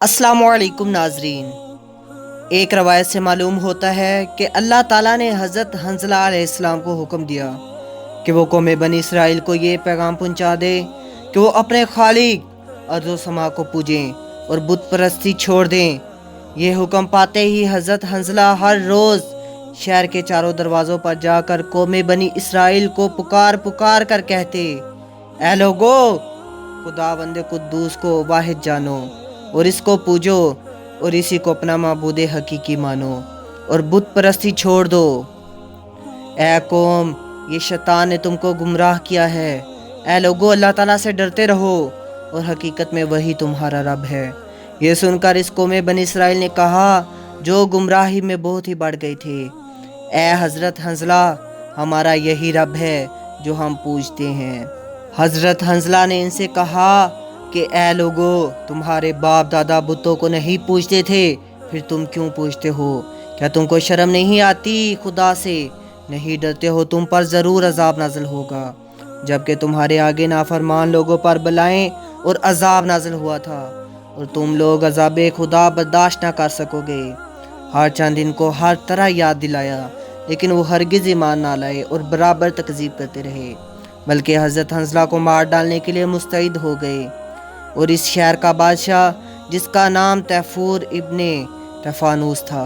अस्सलामु अलैकुम नाजरीन। एक रवायत से मालूम होता है कि अल्लाह ताला ने हज़रत हंज़ला अलैहिस्सलाम को हुक्म दिया कि वो कौम बनी इसराइल को ये पैगाम पहुंचा दे कि वो अपने खालिक अर्ज़ समा को पूजें और बुत परस्ती छोड़ दें। ये हुक्म पाते ही हज़रत हंज़ला हर रोज़ शहर के चारों दरवाज़ों पर जाकर कौम बनी इसराइल को पुकार पुकार कर कहते, ऐ लोगो, खुदावंद कुद्दूस को वाहिद जानो और इसको पूजो और इसी को अपना माबूद हकीकी मानो और बुत परस्ती छोड़ दो। ऐ कौम, ये शैतान ने तुमको गुमराह किया है। ऐ लोगो, अल्लाह ताला से डरते रहो और हकीकत में वही तुम्हारा रब है। ये सुनकर इस कौम बनी इसराइल ने कहा, जो गुमराही में बहुत ही बढ़ गए थे, ऐ हज़रत हंज़ला, हमारा यही रब है जो हम पूजते हैं। हज़रत हंज़ला ने इनसे कहा कि ऐ लोगो, तुम्हारे बाप दादा बुतों को नहीं पूजते थे, फिर तुम क्यों पूजते हो? क्या तुमको शर्म नहीं आती खुदा से? नहीं डरते हो तुम पर ज़रूर अजाब नाज़िल होगा, जबकि तुम्हारे आगे नाफरमान लोगों पर बलाएं और अजाब नाज़िल हुआ था और तुम लोग अजाब खुदा बर्दाश्त ना कर सकोगे। हर चंद इनको हर तरह याद दिलाया, लेकिन वो हरगिज़ ईमान ना लाए और बराबर तकज़ीब करते रहे, बल्कि हज़रत हंज़ला को मार डालने के लिए मुस्तैद हो गए। और इस शहर का बादशाह, जिसका नाम तैफूर इब्ने तफानूस था,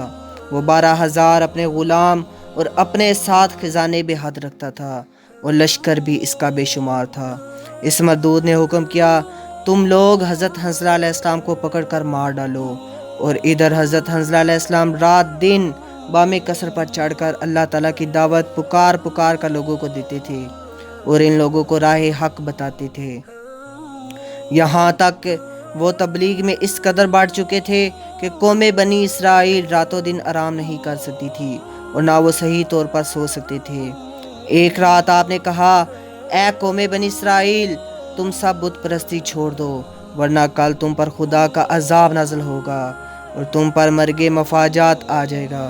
वो 12,000 अपने ग़ुलाम और अपने साथ खजाने बेहद रखता था और लश्कर भी इसका बेशुमार था। इस मरदूद ने हुक्म किया, तुम लोग हज़रत हंज़ला अलैहिस्सलाम को पकड़ कर मार डालो। और इधर हज़रत हंज़ला अलैहिस्सलाम रात दिन बामे कसर पर चढ़कर अल्लाह ताला की दावत पुकार पुकार कर लोगों को देते थे और इन लोगों को राह हक बताते थे। यहाँ तक वो तबलीग में इस कदर बढ़ चुके थे कि कौम बनी इसराइल रातों दिन आराम नहीं कर सकती थी और ना वो सही तौर पर सो सकते थे। एक रात आपने कहा, ऐ कौम बनी इसराइल, तुम सब बुत परस्ती छोड़ दो, वरना कल तुम पर खुदा का अजाब नाज़िल होगा और तुम पर मर्गे मफाजात आ जाएगा।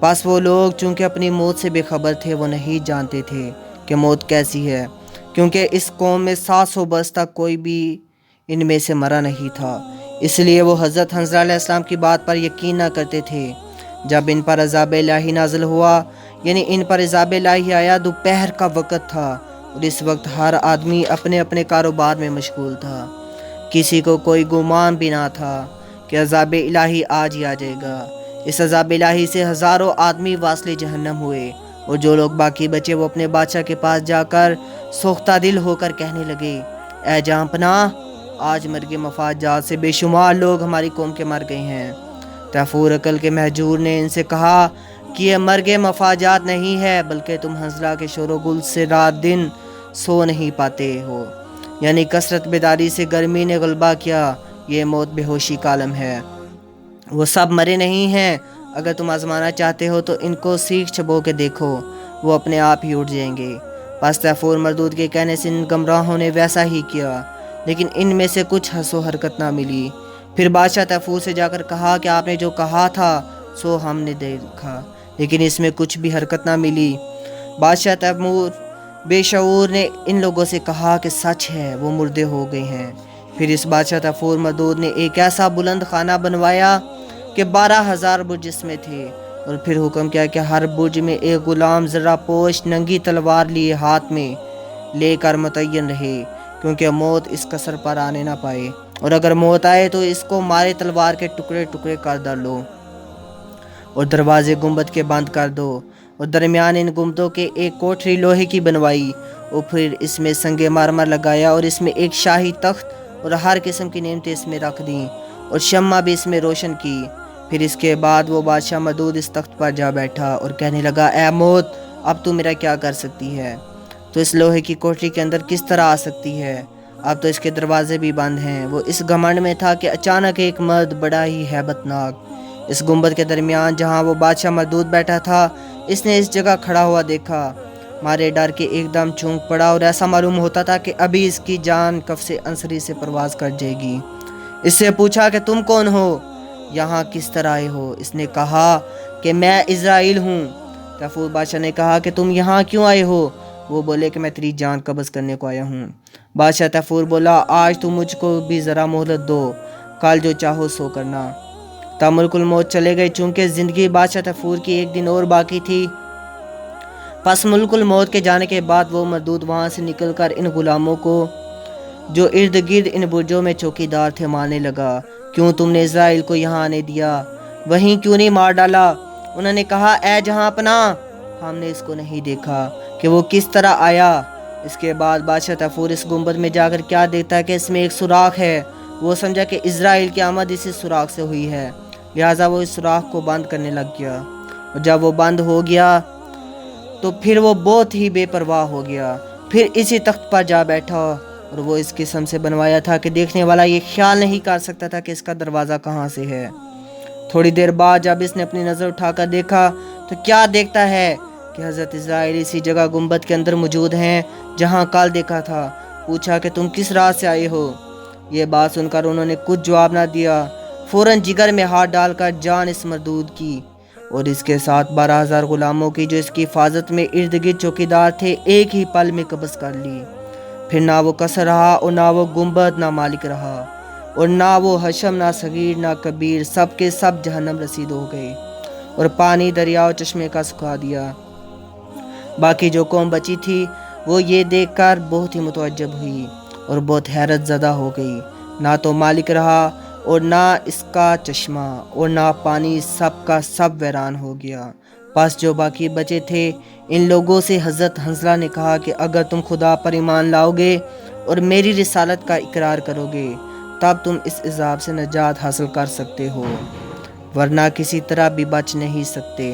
बस वो लोग चूँकि अपनी मौत से बेखबर थे, वो नहीं जानते थे कि मौत कैसी है, क्योंकि इस कौम में 700 बरस तक कोई भी इनमें से मरा नहीं था। इसलिए वो हज़रत हंज़ला अलैहिस्सलाम की बात पर यकीन न करते थे। जब इन पर अज़ाब इलाही नाज़िल हुआ, यानी इन पर अज़ाब इलाही आया, दोपहर का वक़्त था और इस वक्त हर आदमी अपने अपने कारोबार में मशगूल था। किसी को कोई गुमान भी ना था कि अज़ाब इलाही आज ही आ जाएगा। इस अज़ाब इलाही से हज़ारों आदमी वास्ले जहन्नम हुए और जो लोग बाकी बचे वो अपने बादशाह के पास जाकर सोख्ता दिल होकर कहने लगे, ऐ जहाँपनाह, आज मर्गे मफाजात से बेशुमार लोग हमारी कौम के मर गए हैं। तैफूर अकल के महजूर ने इनसे कहा कि यह मर्गे मफाजात नहीं है, बल्कि तुम हंज़ला के शोरगुल से रात दिन सो नहीं पाते हो, यानी कसरत बेदारी से गर्मी ने गलबा किया। ये मौत बेहोशी का आलम है। वो सब मरे नहीं हैं। अगर तुम आजमाना चाहते हो तो इनको सीख छबो के देखो, वो अपने आप ही उठ जाएंगे। बस तैफूर मरदूद के कहने से इन गमराहों ने वैसा ही किया, लेकिन इनमें से कुछ हंसो हरकत ना मिली। फिर बादशाह तैफूर से जाकर कहा कि आपने जो कहा था सो हमने देखा, लेकिन इसमें कुछ भी हरकत ना मिली। बादशाह तैमूर बेशऊर ने इन लोगों से कहा कि सच है, वो मुर्दे हो गए हैं। फिर इस बादशाह तैफूर मरदूद ने एक ऐसा बुलंद खाना बनवाया कि 12,000 बुर्ज इसमें थे और फिर हुक्म किया कि हर बुर्ज में एक गुलाम ज़रा पोश नंगी तलवार लिए हाथ में लेकर मुतय्यन रहे, क्योंकि मौत इस कसर पर आने ना पाए, और अगर मौत आए तो इसको मारे तलवार के टुकड़े टुकड़े कर डालो और दरवाजे गुंबद के बंद कर दो और दरमियान इन गुंबदों के एक कोठरी लोहे की बनवाई और फिर इसमें संगे मारमर लगाया और इसमें एक शाही तख्त और हर किस्म की नेमतें इसमें रख दी और शम्मा भी इसमें रोशन की। फिर इसके बाद वो बादशाह मदूद इस तख्त पर जा बैठा और कहने लगा, ऐ मौत, अब तू मेरा क्या कर सकती है? तो इस लोहे की कोठरी के अंदर किस तरह आ सकती है? अब तो इसके दरवाजे भी बंद हैं। वो इस घमंड में था कि अचानक एक मर्द बड़ा ही हैबतनाक इस गुंबद के दरमियान, जहाँ वो बादशाह मदूद बैठा था, इसने इस जगह खड़ा हुआ देखा। मारे डर के एकदम चौंक पड़ा और ऐसा मालूम होता था कि अभी इसकी जान कफ से अंसरी से परवाज कर जाएगी। इससे पूछा कि तुम कौन हो, यहाँ किस तरह आए हो? इसने कहा कि मैं इज़राइल हूँ। तैफूर बादशाह ने कहा कि तुम यहाँ क्यों आए हो? वो बोले कि मैं तेरी जान कब्ज़ करने को आया हूँ। बादशाह तैफूर बोला, आज तुम मुझको भी ज़रा मोहलत दो, کل جو چاہو سو کرنا۔ تب ملک الموت چلے گئے، چونکہ زندگی بادشاہ تیفور کی ایک دن اور باقی تھی۔ پس ملک الموت کے جانے کے بعد وہ مردود وہاں سے نکل کر ان غلاموں کو جو ارد گرد ان برجوں میں چوکیدار تھے مارنے لگا۔ کیوں تم نے اسرائیل کو یہاں آنے دیا؟ وہیں کیوں نہیں مار ڈالا؟ انہوں نے کہا اے جہاں پناہ، ہم نے اس کو نہیں دیکھا کہ وہ کس طرح آیا۔ اس کے بعد بادشاہ تیفور اس گنبد میں جا کر کیا دیکھتا ہے کہ اس میں ایک سوراخ ہے۔ وہ سمجھا کہ اسرائیل کی آمد اسی سوراخ سے ہوئی ہے، لہٰذا وہ اس سوراخ کو بند کرنے لگ گیا، اور جب وہ بند ہو گیا تو پھر وہ بہت ہی بے پرواہ ہو گیا۔ پھر اسی تخت پر جا بیٹھا، اور وہ اس قسم سے بنوایا تھا کہ دیکھنے والا یہ خیال نہیں کر سکتا تھا کہ اس کا دروازہ کہاں سے ہے۔ تھوڑی دیر بعد جب اس نے اپنی نظر اٹھا کر دیکھا تو کیا دیکھتا ہے کہ حضرت اسرائیل اسی جگہ گنبد کے اندر موجود ہیں جہاں کل دیکھا تھا۔ پوچھا کہ تم کس راہ سے آئے ہو؟ یہ بات سن کر انہوں نے کچھ جواب نہ دیا، فوراً جگر میں ہاتھ ڈال کر جان اس مردود کی اور اس کے ساتھ 12,000 غلاموں کی جو اس کی حفاظت میں ارد گرد چوکیدار تھے ایک ہی پل میں قبض کر لی۔ پھر نہ وہ قصر رہا اور نہ وہ گنبد، نہ مالک رہا، اور نہ وہ حشم، نہ صغیر، نہ کبیر، سب کے سب جہنم رسید ہو گئے، اور پانی دریا و چشمے کا سکھا دیا۔ باقی جو قوم بچی تھی وہ یہ دیکھ کر بہت ہی متعجب ہوئی اور بہت حیرت زدہ ہو گئی۔ نہ تو مالک رہا اور نہ اس کا چشمہ اور نہ پانی، سب کا سب ویران ہو گیا۔ پس جو باقی بچے تھے ان لوگوں سے حضرت حنظلہ نے کہا کہ اگر تم خدا پر ایمان لاؤ گے اور میری رسالت کا اقرار کرو گے تب تم اس عذاب سے نجات حاصل کر سکتے ہو، ورنہ کسی طرح بھی بچ نہیں سکتے۔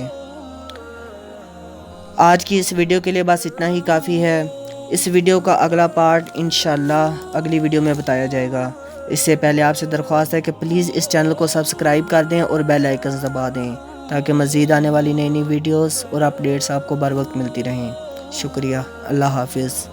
آج کی اس ویڈیو کے لیے بس اتنا ہی کافی ہے۔ اس ویڈیو کا اگلا پارٹ انشاءاللہ اگلی ویڈیو میں بتایا جائے گا۔ اس سے پہلے آپ سے درخواست ہے کہ پلیز اس چینل کو سبسکرائب کر دیں اور بیل آئیکن دبا دیں تاکہ مزید آنے والی نئی ویڈیوز اور اپڈیٹس آپ کو بر وقت ملتی رہیں۔ شکریہ، اللہ حافظ۔